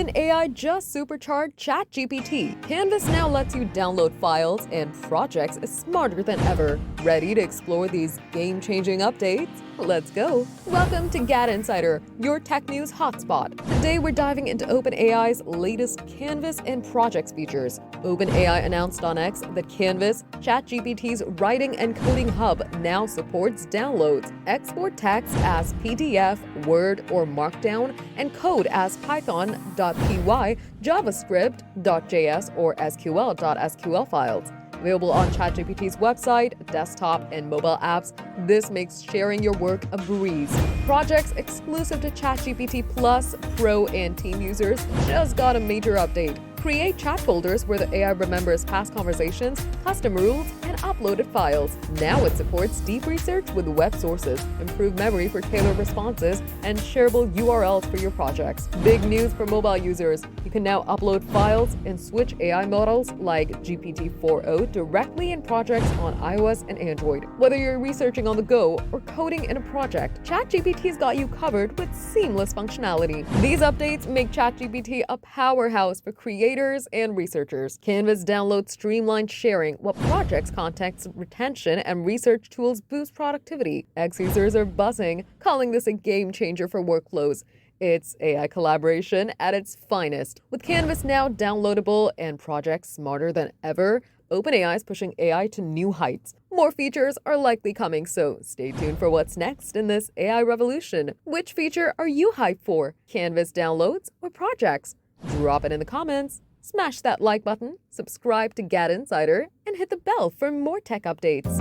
OpenAI just supercharged ChatGPT. Canvas now lets you download files and projects smarter than ever. Ready to explore these game-changing updates? Let's go! Welcome to GadInsider, your tech news hotspot. Today we're diving into OpenAI's latest Canvas and projects features. OpenAI announced on X that Canvas, ChatGPT's writing and coding hub, now supports downloads, export text as PDF, Word, or Markdown, and code as Python.py, JavaScript.js, or SQL.sql files. Available on ChatGPT's website, desktop, and mobile apps, this makes sharing your work a breeze. Projects exclusive to ChatGPT Plus, Pro, and Team users just got a major update. Create chat folders where the AI remembers past conversations, custom rules, and uploaded files. Now it supports deep research with web sources, improved memory for tailored responses, and shareable URLs for your projects. Big news for mobile users. You can now upload files and switch AI models like GPT-4o directly in projects on iOS and Android. Whether you're researching on the go or coding in a project, ChatGPT's got you covered with seamless functionality. These updates make ChatGPT a powerhouse for creators and researchers. Canvas download streamlined sharing, while projects context retention and research tools boost productivity. X users are buzzing, calling this a game changer for workflows. It's AI collaboration at its finest. With Canvas now downloadable and projects smarter than ever, OpenAI is pushing AI to new heights. More features are likely coming, so stay tuned for what's next in this AI revolution. Which feature are you hyped for? Canvas downloads or projects? Drop it in the comments. Smash that like button, subscribe to GadInsider, and hit the bell for more tech updates.